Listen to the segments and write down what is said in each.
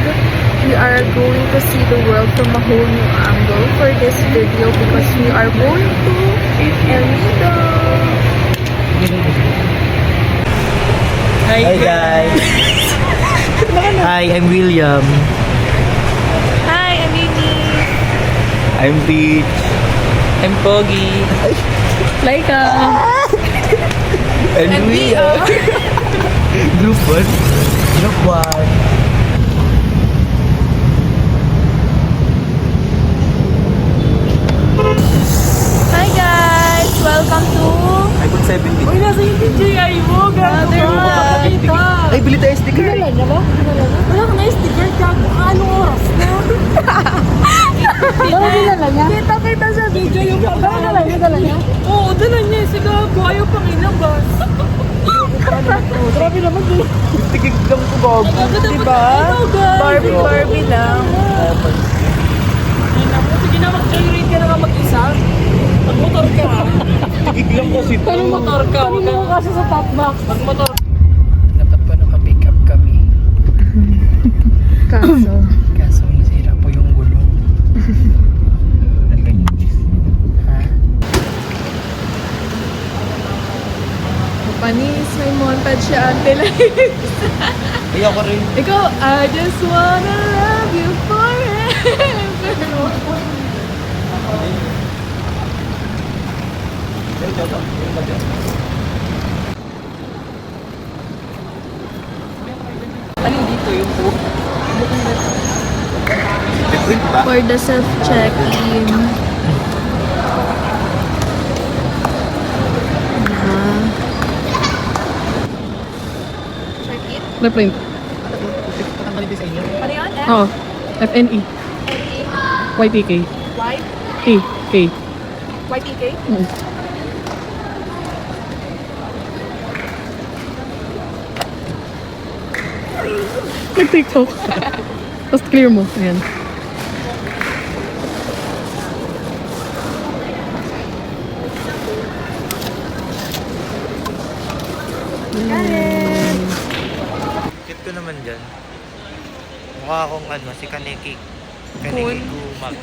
vlog. We are going to see the world from a whole new angle for this video because we are going to El Nido. Hi guys! Hi, I'm William. Hi, I'm Mimi. I'm Peach. I'm Pogi. Laika. And we are Group 1. Group 1. Hi guys! Welcome to iPhone 17. Uy, nasa yung DJI mo. another vlog. Ay, bili tayo sticker. Wala ka na yung sticker ka. Anong oras na? Dala niya? Kita sa video yung Dala niya? Oo, dala niya. Sige, ayaw pang inabas. Grabe naman din. Tigig lang ko bago. Diba? Barbie lang. Sige na, mag-joyride ka na nga mag-isa. Mag-motor ka. Tigig lang kasi ito. Mag-motor ka. Tanong mo kasi sa top box. Mag-motor ka. Dapat pa naka-pick up kami. Kaso nasira po yung gulong. Ha? Panis, may montage siya ate live. Ay, ako rin. Ikaw, I just wanna love you forever. Ano dito yung book? Different ba? For the self-check-in. Check-in? Reprint. Ano yun? F? Oo. FNE. YTK. Y? K. K. YTK? Nag-TikTok. Tapos clear mo. Ayan. Kit ko naman dyan. Mukha akong ano, si Kaneki. Kaneki Kumag.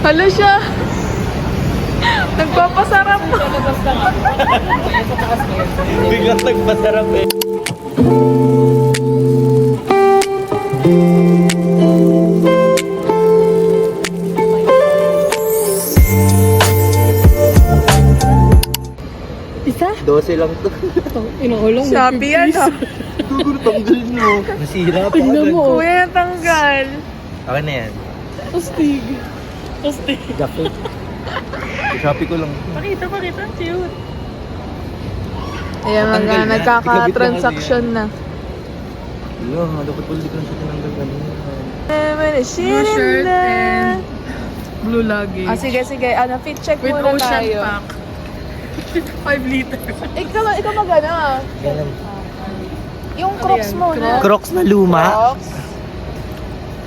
Hala siya! Nagpapasarap! Biglang nagpasarap eh. Isa? 12 lang to. Inuulong mo. Shopee yan ha! Siguro tanggalin mo. Nasira pa Tingnan agad. mo. Kuya, tanggal! Akin na yan. Astig. Astig. Gapit. Shopee ko lang. Pakita. Cute. Ayan Tanggal mga na. nagkaka-transaction na. Wala, dapat pala di ko lang siya tinanggal kanina. Blue shirt and blue luggage. sige. Ano, fit check With muna ocean tayo. pack. 5 liters. Ikaw magana. Ganun. Yung Crocs yan? muna. Crocs na luma. Crocs,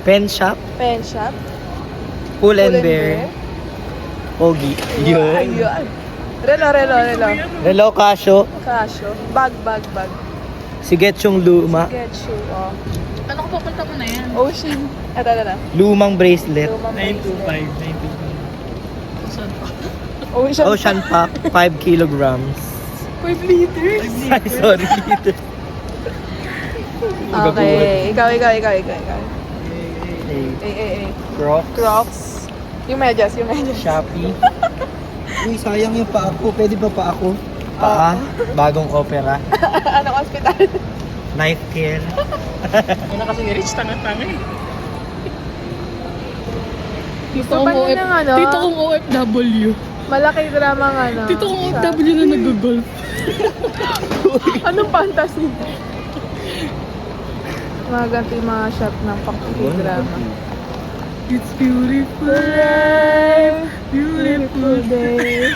Pen shop. pen shop, Pull and Bear. Pogi. Yun. Ayun. Relo. Relo Casio. Casio. Bag. Si Getchong luma. Get you. Oh. Ano ko papunta mo na yan? Ocean. Ito. Lumang bracelet. Lumang bracelet. 925. Ocean. Ocean pack. 5 kilograms. 5 liters? Ay, sorry. Okay. Ikaw. Hey. Eh. Crocs. Crocs. Yung medyas. Shopee. Uy, sayang yung pa ako. Pwede ba pa ako? Paa. Bagong opera. Anong hospital? Knife care. Ano na kasi rich, tanga-tanga eh. Gusto pa niya ng ano? Tito kong OFW. Malaki drama nga no. Tito kong Sa- OFW na nag-golf. Anong fantasy? Mga ganito yung mga shot ng pang-drama. It's beautiful. Beautiful day.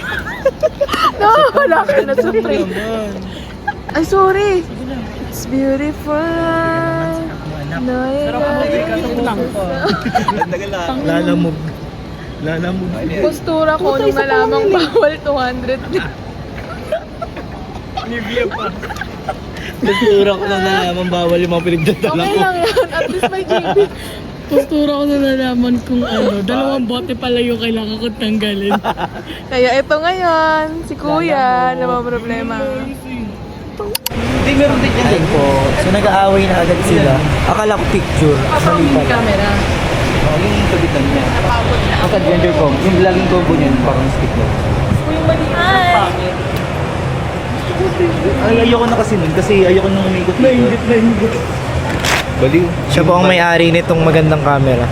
No, wala ka na sa frame. Ay, sorry. It's beautiful. No, Lalamog. Lalamog. postura ko nung nalamang bawal 200. Nivea pa. Postura ko na nalaman bawal yung mga pinagdadala Okay ko. lang yan. At least may JB. Postura ko na nalaman kung ano, 2 bote pala yung kailangan ko tanggalin. Kaya ito ngayon, si Kuya, na mga problema. Hindi, meron din yan po. So nag-aaway na agad sila. Akala ko picture. Mali pala. Camera. Oh, yung kabitan niya. Ang ka-gender ko, yung vlogging combo niya, parang stick lang. Ay, ayoko na kasi nun, kasi ayoko nang umikot dito. Nainggit. Baliw. Siya po ang may-ari nitong magandang camera.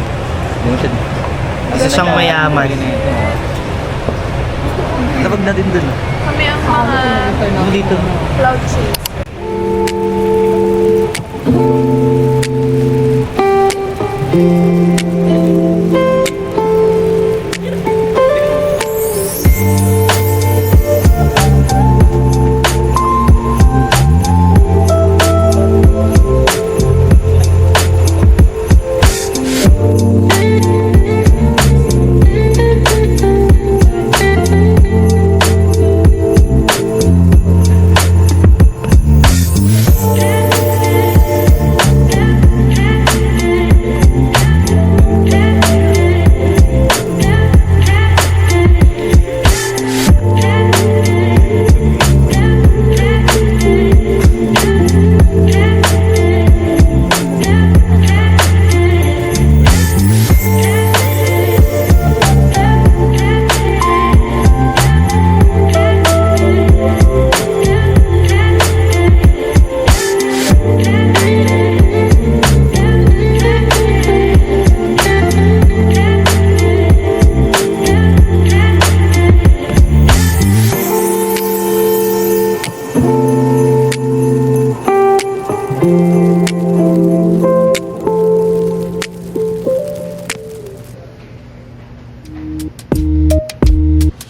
Isa siyang mayaman. Tapag natin dun. Kami ang mga Ano dito? cloud chase.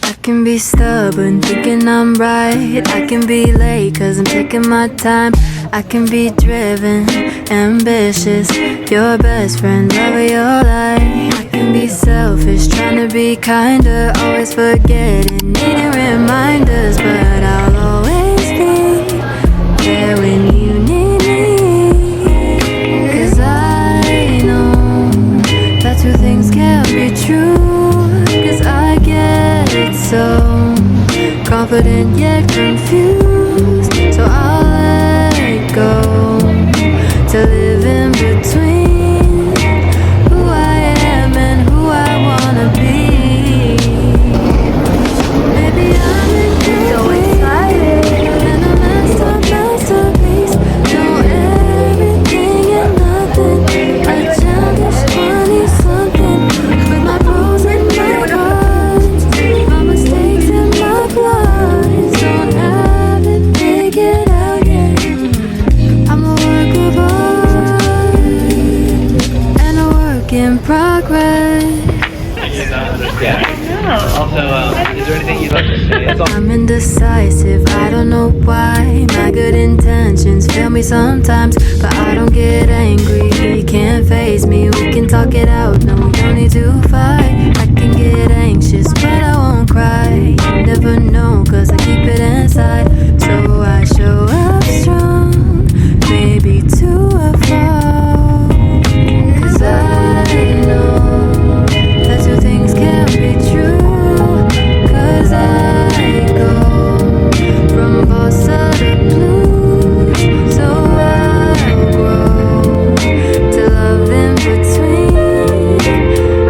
I can be stubborn, thinking I'm right. I can be late, cause I'm taking my time. I can be driven, ambitious, your best friend, love of your life. I can be selfish, trying to be kinder, always forgetting, needing reminders. But I'll always be there when you need me. Cause I know that 2 things can't be true. Cause I get so confident yet confused. So I'll let go to live in between who I am and who I wanna be. Maybe I'm incomplete and a masterpiece. Know everything and nothing. A childish 20-something with my pros and my cons, my mistakes and my flaws. Don't have it figured out yet. I'm a work of art and a work in progress. Is there anything you'd like to say? I'm indecisive, I don't know why. My good intentions fail me sometimes, but I don't get angry, can't faze me. We can talk it out, no, we don't need to fight. I can get anxious, but I won't cry. You never know, cause I keep it inside. So I show up strong, maybe to a fault. Cause I know that 2 things can't be true. Cause I go from bossa to blues. So I'll grow to love in between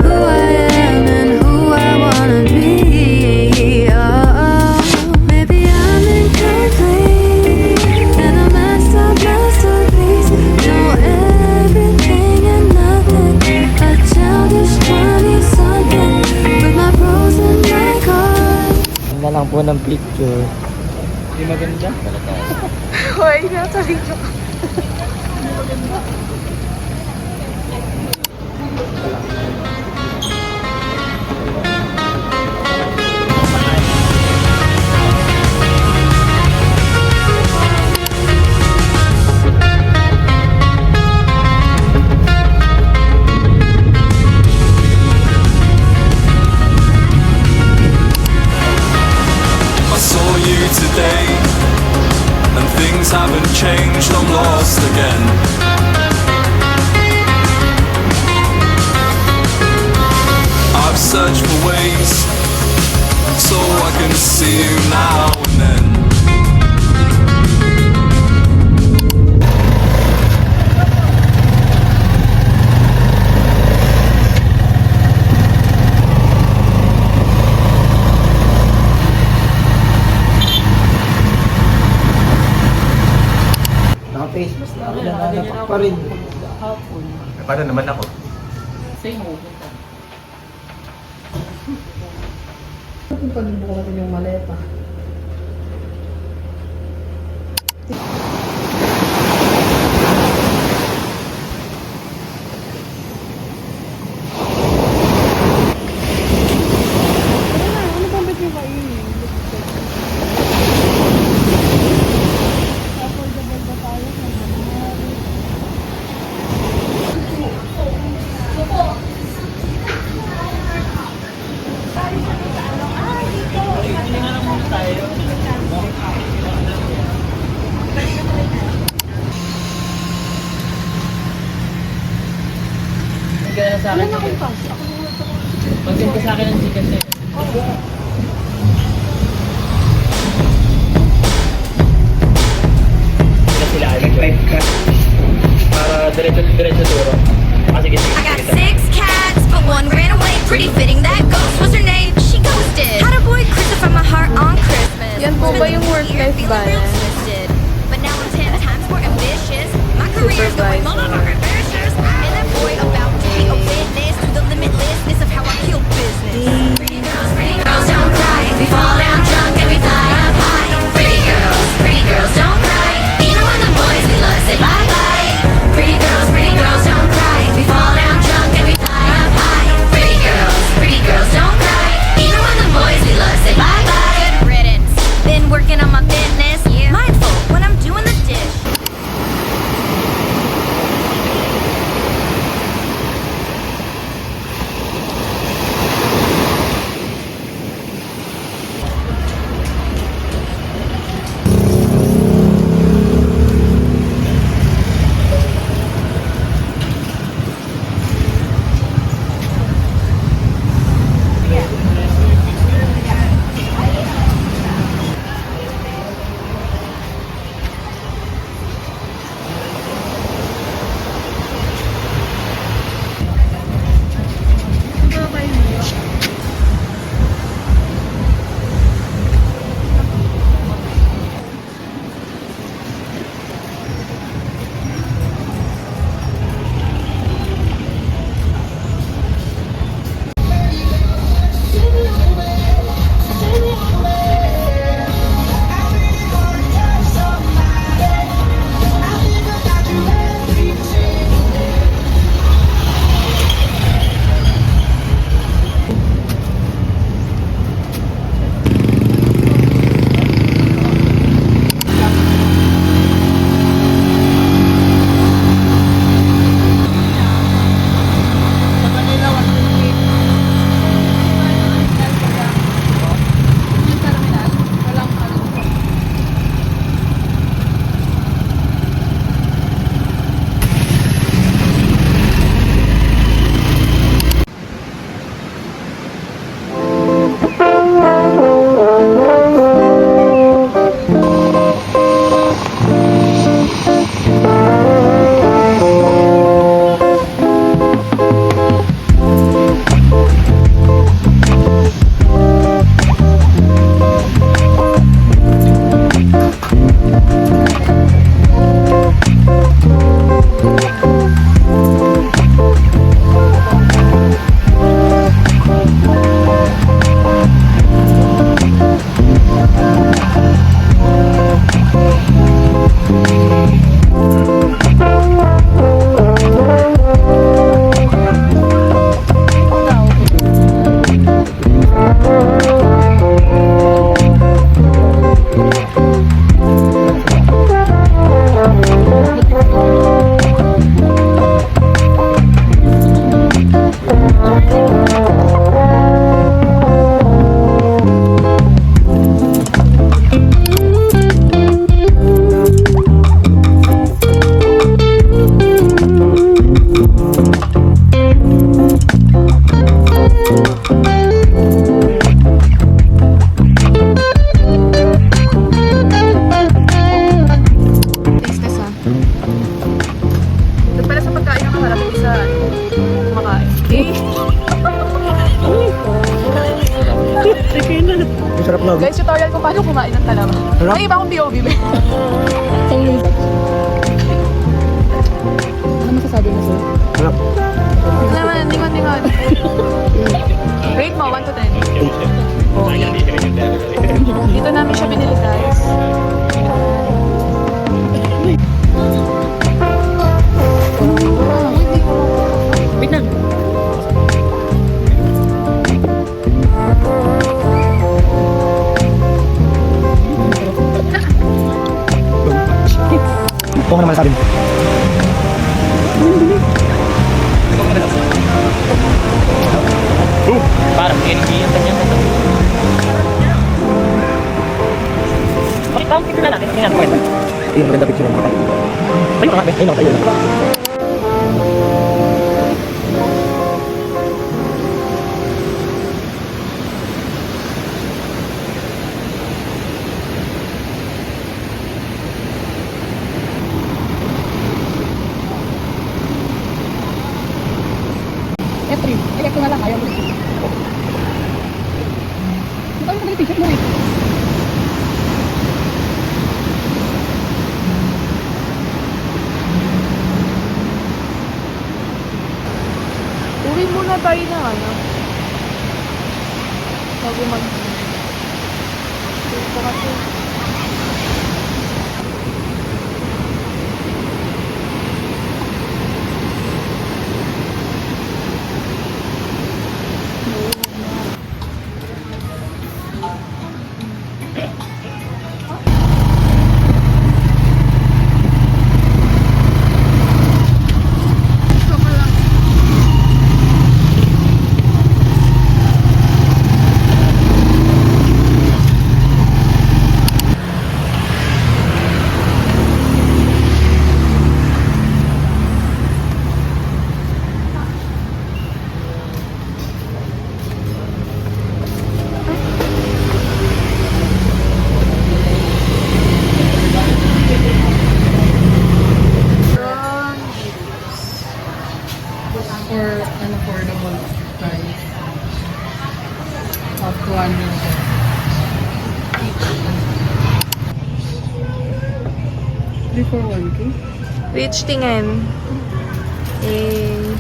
who I am and who I wanna be. Oh, maybe I'm incomplete and a masterpiece. Know everything and nothing. A childish 20-something with my pros and my cons. Na lang po ng picture. Di maganda? Hoy, nasa video ka. I saw you today, and things haven't changed, I'm lost again. I've searched for ways, so I can see you now and then. Naka-face mask na ako. Nananapak pa rin. Hapon. Paano naman ako? Sa'yo mapupunta. Pagbuko natin yung maleta. Ano ba ba't yung kainin? Affordable ba tayo? Magkano na sa akin. Mag-send ka sa akin ng ticket eh. Sila nag-drive ka. Para diretso turo. Kasi sige. I got 6 cats, but one ran away. Pretty fitting that ghost was her name. She ghosted. Had a boy crucify my heart on Christmas. Yan po ba yung Spent the year work-life feeling real balance? twisted. But now I'm 10 times more ambitious. My career's going motherfucking vicious. And that boy about to be a witness to the limitlessness of how I kill business. Pretty girls don't cry. We fall down drunk and we fly up high. Pretty girls don't cry. Even when the boys we love say bye bye. Pretty girls don't cry. We fall down drunk and we fly up high. Pretty girls don't cry. Even when the boys we love say bye bye. Good riddance. Been working on my fitness. Mindful when I'm doing the dish. kumain ng talaba. Sarap. May iba akong POV, be. Ano masasabi mo sir? Sarap. Naman, ningon. Rate mo, 1 to 10. Oh, 8. Dito namin siya binili, guys. Wait lang. Kung ano naman sabi mo. Parang hindi yung kanya. Bakit ba? Tignan natin. Tingnan ko. Ayun, maganda picture mo. Ayun ka. Ayun, ayun. F3. Ay, F2 na lang. Ayaw mo. Ito yung t-shirt mo eh. Uwi muna tayo na, ano? Bago mag... Dito kasi. For an affordable price of 200. 3 for 1K? Rich tingin. Eh...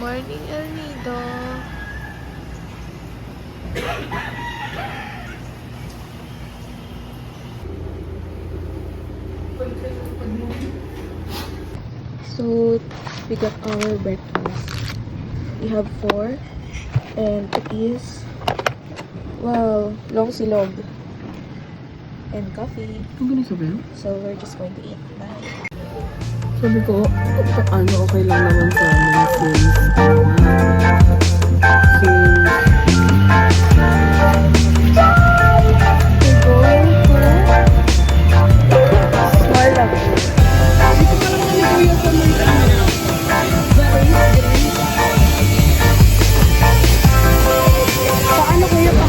Morning, El Nido. So, we got our breakfast. We have 4 and it is, wow, long silog and coffee. Ang ganun sabihin? So, we're just going to eat. Bye. Sabi ko, ano, okay lang naman sa amin since Small lang. Paano kuya pa?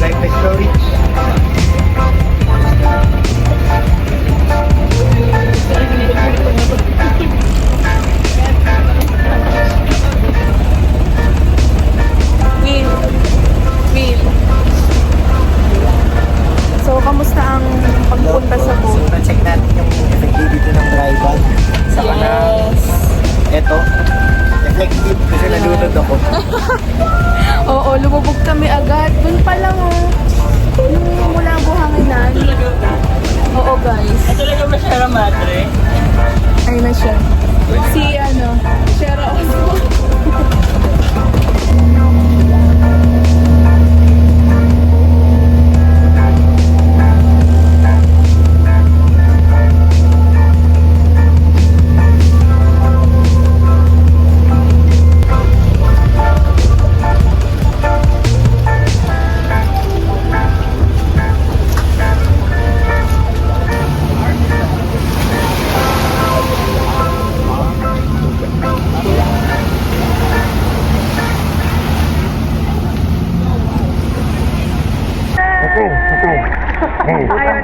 Like my story. Will. So, kamusta ang pagpunta sa boat? So, check natin yung effectivity ng driver. Saka na, eto, effective kasi nalunod ako. Oo, lumubog kami agad. Doon pa lang, oh. Yung mula ang buhanginan. Oo, guys. Talaga ba siya madre? Ay na siya. Si, Shera Osmo.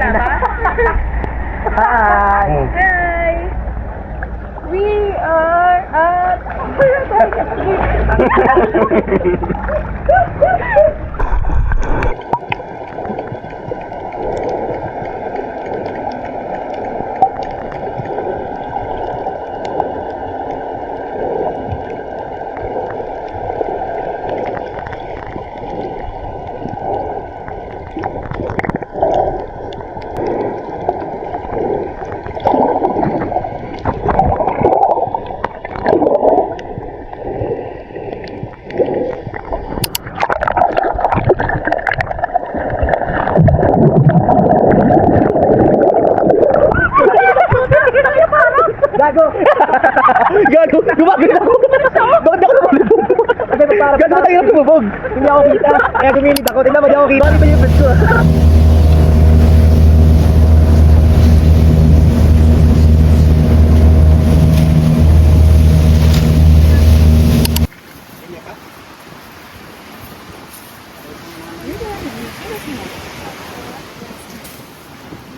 Hi! Hi! We are at... Gago! Gumagano ako! Bakit ako lumabog? Gago tayo na lumabog! Hindi ako kita! Kaya gumilid ako. Tingnan mo, di ako kita. Bali pa yung friends ko.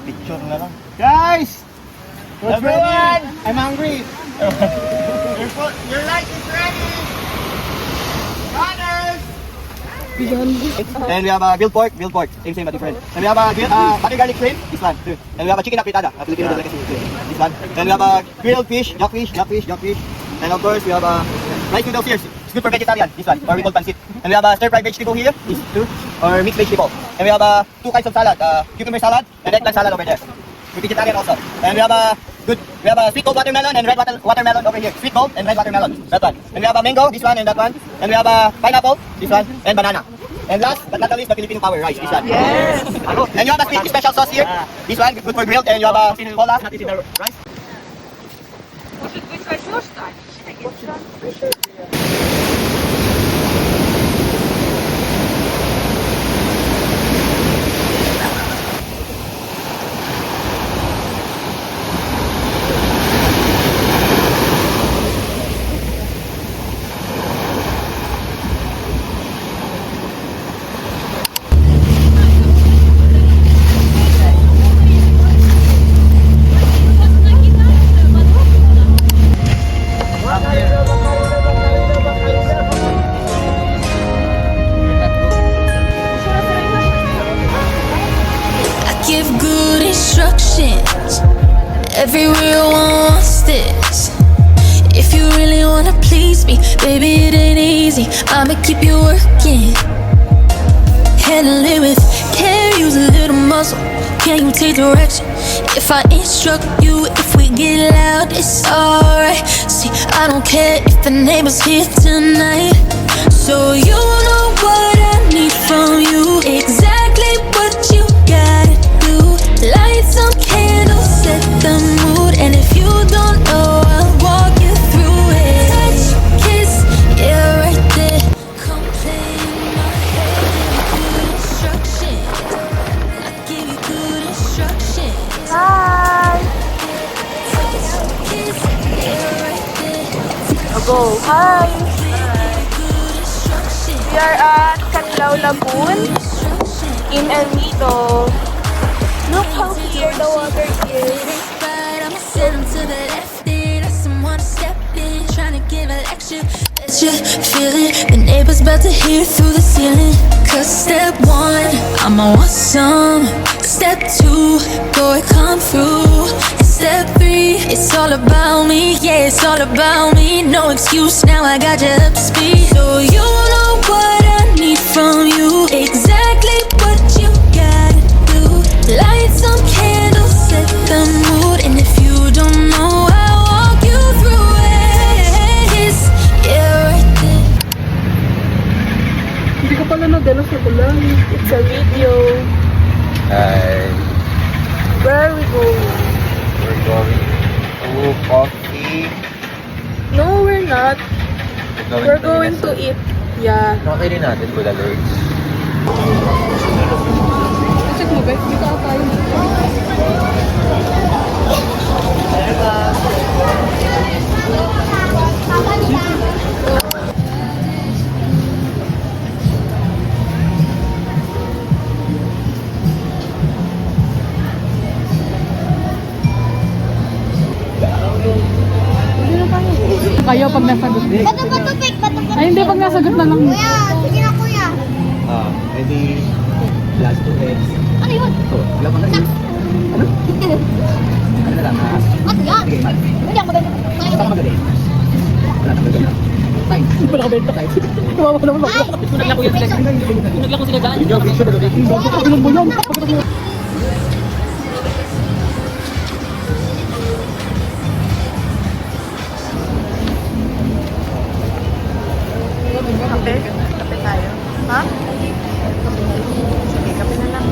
Picture na lang. Guys! What's going on? I'm hungry. Your light is ready. Runners. And we have grilled pork, same but different. And we have butter garlic shrimp, this one. And we have a chicken apritada, Filipino delicacy, this one. And we have grilled fish, jokfish. And of course we have rice noodles here. It's good for vegetarian, this one, or we call pancit. And we have stir-fried vegetable here, these two, or mixed vegetable. And we have two kinds of salad, cucumber salad and eggplant salad over there. We're vegetarian also. And we have sweet gold watermelon and red watermelon over here. Sweet gold and red watermelon, that one. And we have mango, this one and that one. And we have pineapple, this one, and banana. And last but not least, the Filipino power rice, this one. Yes! And you have a special sauce here, this one, good for grilled. And you have cola, not in the rice. Может быть, возьмешь, Тань? Give good instructions. Everywhere wants this. If you really wanna please me, baby, it ain't easy. I'ma keep you working. Handle it with care, use a little muscle. Can you take direction? If I instruct you, if we get loud, it's alright. See, I don't care if the neighbors here tonight. So you know what I need from you. Exactly what you gotta do. Light some candles, set the mood. And if you don't know, I'll walk you through it. Touch, kiss, yeah, right there. Come play in my head. Good instruction. I give you good instruction. Hi! Touch, kiss, yeah, right there. Go. Hi! Good instruction. We are at Canlao Lagoon in El Nido. Look how clear the water is. Right, I'ma send them to the left. Then I someone to step in, trying to give a lecture. Bet you feel it. The neighbors about to hear through the ceiling. Cause step one, I'ma want some. Step two, go and come through. And step three, it's all about me. Yeah, it's all about me. No excuse, now I got you up to speed. So you know what I need from you. Exactly what you gotta do. Light some candles, set the mood. And if you don't know, I'll walk you through it. Kiss, yeah, right there. Hindi ko pala nagano sa ulan. It's a video. Hi. Where are we going? We're going to coffee. No, we're not. We're going to eat. Yeah. Nakainin natin Kuya Lords. Check mo ba? Dito ako tayo. kayo pag nasagot. Bato, bato, fake, bato, bato. Ay, hindi, pag nasagot na lang. Kuya, sige na kuya. Edi, last 2 eggs. Ano yun? Wala pa na yun. Ano? Ano na lang, Ano yan? Hindi ako magaling. magaling. Wala na magaling. Hindi pa nakabenta kayo. Tumawa ko naman. Nagla ko yung flex. Nagla ko sila daan. Video, picture na doon. Ilan mo yun? Kape? Kape tayo. Ha? Sige, kape na lang.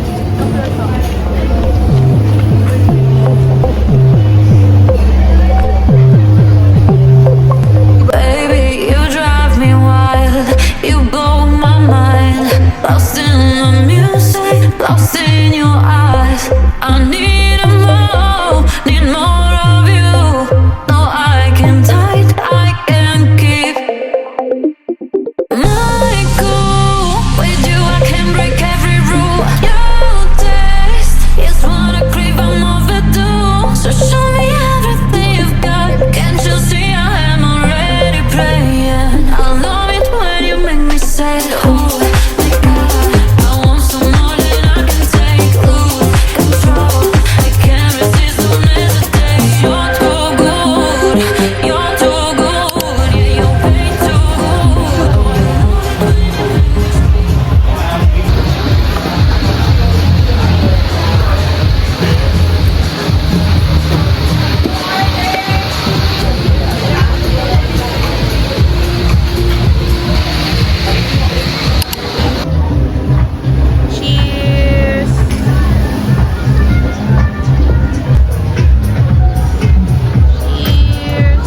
Baby, you drive me wild. You blow my mind. Lost in the music, lost in your eyes. I need more of you. No, I can't hide, I can't keep my cool. With you, I can break every rule. Your taste is what I crave, I'm overdue. So show me everything you've got. Can't you see I am already playing? I love it when you make me say, oh my God, I want some more than I can take. Lose control, I can't resist, don't hesitate. You're too good, you're too good, yeah, you're way too good. Cheers! Cheers!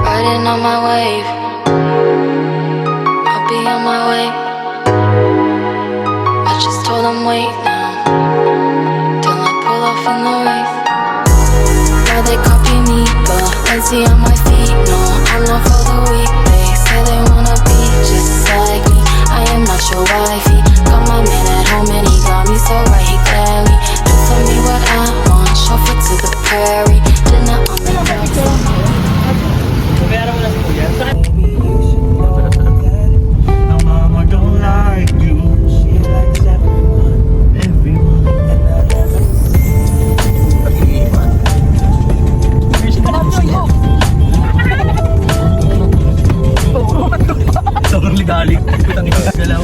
Riding on my wave, I'll be on my way. I just told them wait now, till I pull off in the race. Now they copy me, but let's see on my feet. No, I'm not for the weak. They say they wanna be just like me. I am not your wifey. Got my man at home and he got me so right. He clearly do for me what I want. Shuffle to the prairie, dinner on the ground. Bayaran mo na si Kuya. My mama don't like you. She likes everyone. And I love Sobrang ligalig. Putang ina galaw.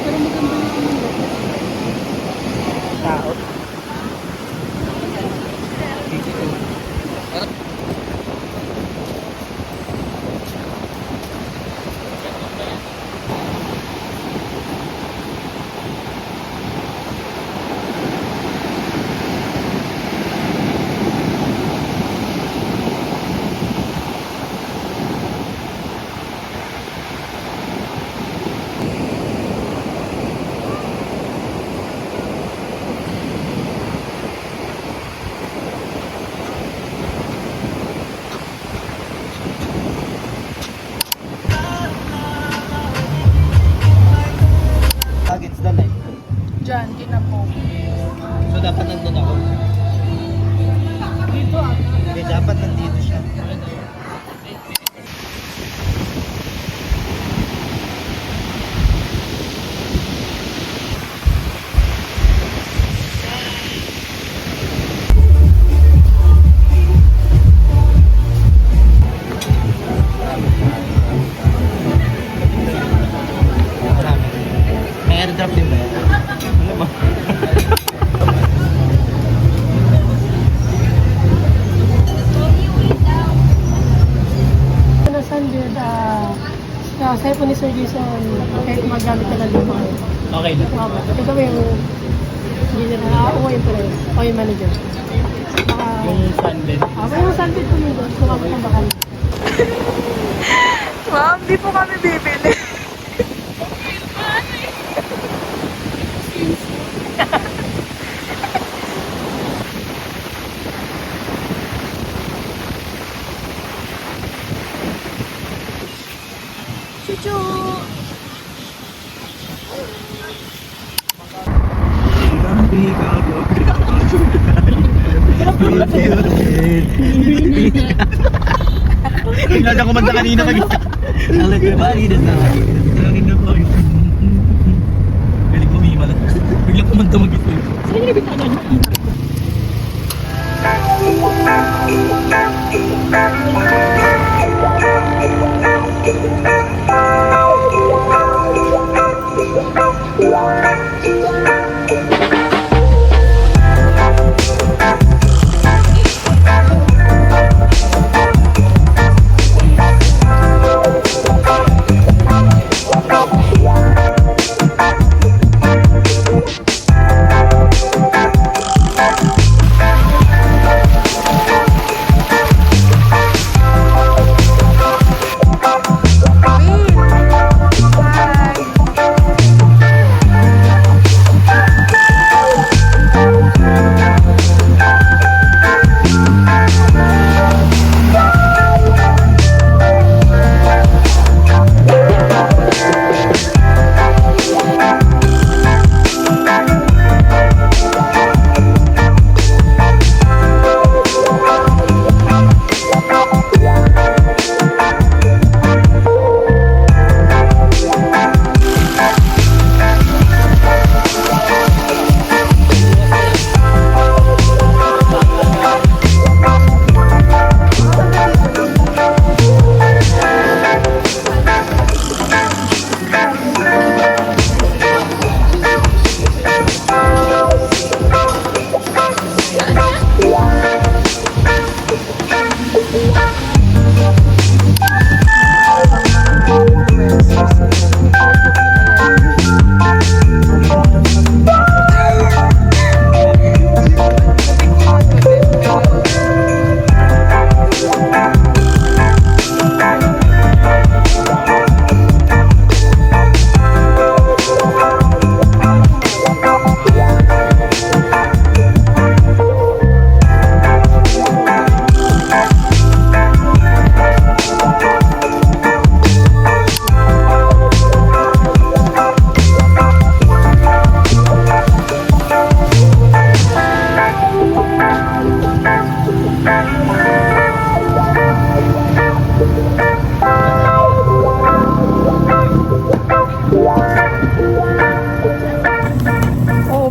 Pero maganda yung Tao. Against the light. Diyan, kinapong. So dapat nandun ako. Dito ah. Hindi, dapat nandito siya. Marami. May airdrop din ba yan? Ano ba? Na Sunday, sa cellphone ni Sir Jason, kahit magamit ka na dito. Okay na. Ito ba yung general, o yung pala, o yung manager. Yung Sunday. Yung Sunday po nito, kung ako kung bakal. Ma'am, di po kami bibili. Chuchu! Hinada ko man kanina kag. Alam ko ba ni na. Tangin na po. Galing ko mima lang. Bigla ko man tumagit.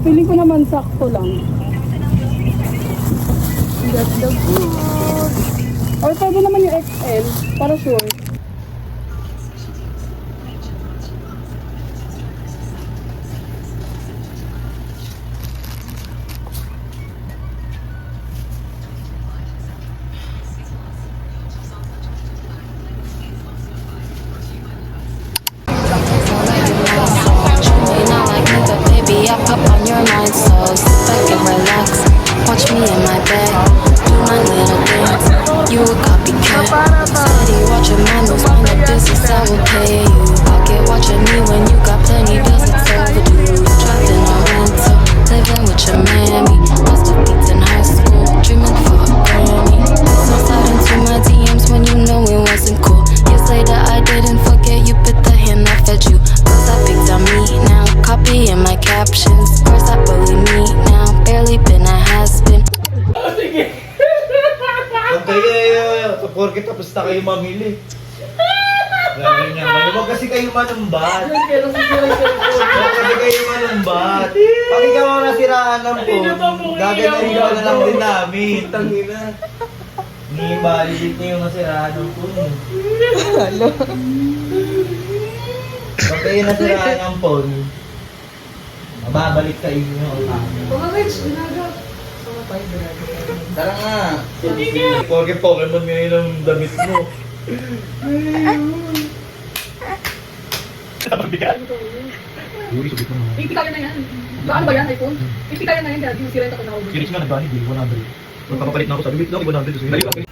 Feeling ko naman sakto lang. That's the good. Or pwede naman yung XL, para sure. my captions. Girls that bully me now, barely been a has-been. Huwag kayo, porke tapos na kayo mamili. Gagawin niya kayo. Huwag kasi kayo manumbat. Huwag kasi kayo manumbat. Pag ikaw ang nasiraan ng phone, gaganahin ka na lang din namin. Tangina. Hindi validate niyo yung nasiraan ng phone. Pag kayo nasiraan ng phone, mababalik sa inyo. Tara nga. Porke Pokemon ngayon ang damit mo. Ipikaya na yan. Saan ba yan, iPhone? Ipikaya na yan, dahil yung sirenta ko na ako. Kiris nga nagbanid, 100. Magpapapalit na ako sa bibit lang, 100.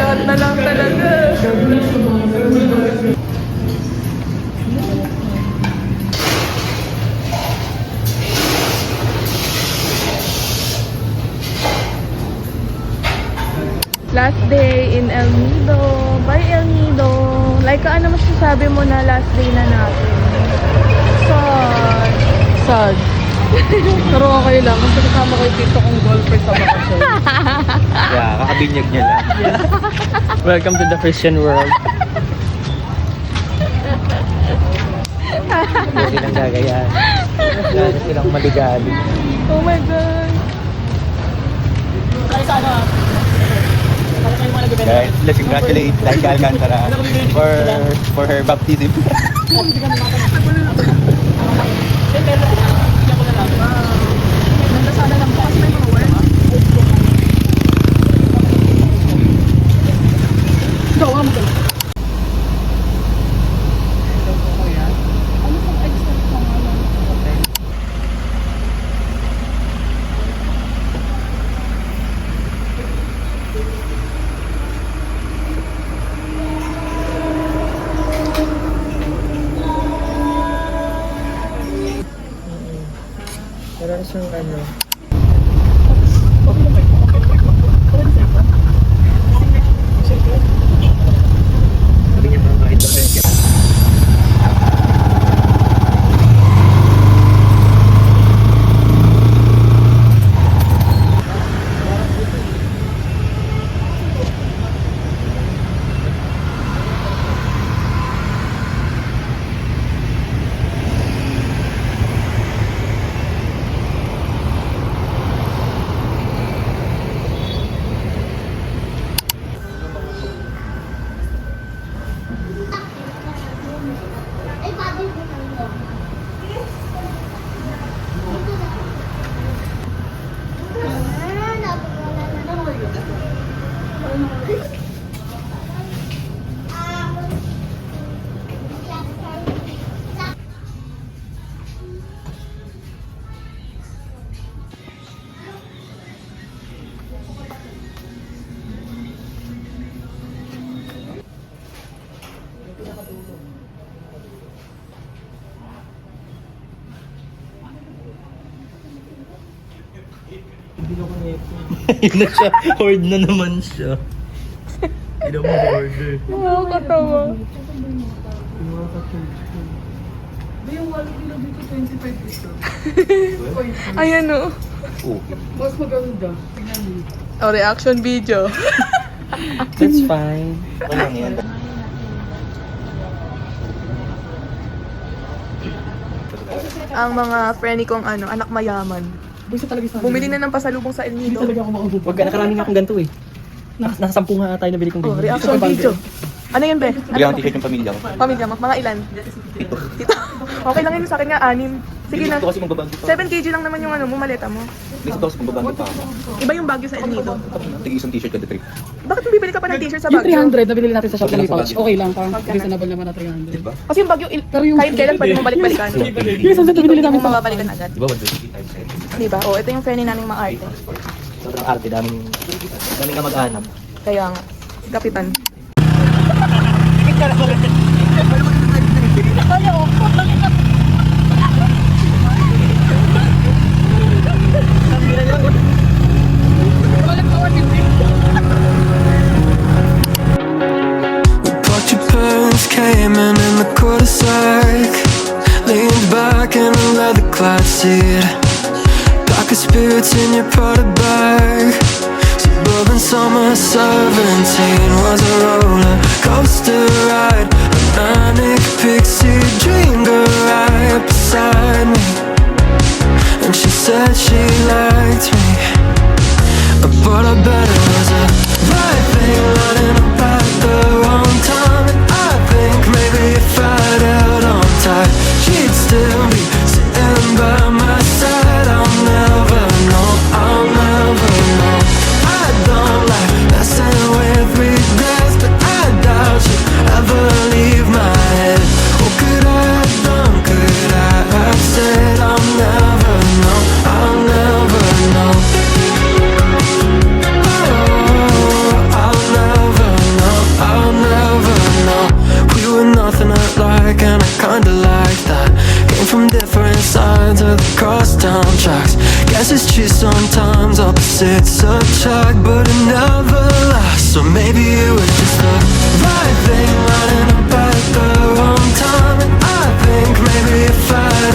Lahat na lang talaga. Last day in El Nido. Bye El Nido. Like, ano masasabi mo na last day na natin? Sad. Sad. Pero okay lang. Kasi kasama ko yung tito kong girlfriend sa bakasyon. Yeah, kakabinyag niya lang. Welcome to the Christian world. Hindi silang gagayan. Gano'n silang maligali. Oh my God. Guys, let's congratulate Laika Alcantara for her baptism. Parang siyang ano. Yun na siya. Hoard na naman siya. Hindi mo hoarder. Nakakatawa. Ayan o. Mas maganda. Oh, reaction video. That's fine. Walang yan. Ang mga friend kong anak mayaman. Gusto talaga sa Bumili na ng pasalubong sa El Hindi Nido. talaga ako makaupo. Wag ka, nakarami nga akong ganito eh. Nasa 10 nga tayo nabili kong Oh, ganyan. reaction video. Ano yun, Be? Bigyan ng t-shirt yung pamilya ko. Pamilya mo? Mga ilan? Tito. Okay lang yun sa akin nga, 6. Sige na. Gusto kasi magbabagyo pa. 7 kg lang naman yung maleta mo. Gusto kasi magbabagyo pa ako. Iba yung Baguio sa El Nido. Tig-isang t-shirt kada trip. Bakit bibili ka pa ng t-shirt sa Yung Baguio? 300 na binili natin sa shop Okay na may lang sa pouch. Baguio. Okay lang, parang Okay. reasonable naman na 300. Diba? Kasi yung Baguio, Pero yung- kahit kailan pwede mo balik-balikan. Yung isang set na binili namin Hindi mo sa mababalikan agad. Diba 150 times 10? Diba? Oh, ito yung friend namin mga arte. Sobrang arte, daming ka mag-anam. Kaya nga, kapitan. But your parents came in the cul-de-sac, leaned back in a leather-clad seat. Darker spirits in your Prada bag. Suburban summer 17 was a roller coaster ride. A manic pixie dream girl right beside me, and she said she liked me, but I bet it was a right thing lining up at the wrong time. And I think maybe if I'd held on tight, she'd still be sitting by my side. I'll never know, I'll never know. I don't like messing with regrets, but I doubt she'd ever leave my head. What could I have done, could I have said? I'll never know, I'll never know. I'll never know, I'll never know. We were nothing alike and I kinda like that. Came from different sides of the crosstown tracks. Guess it's true sometimes opposites attract, but it never lasts. So maybe it was just the right thing lining up at the wrong time. And I think maybe if I'd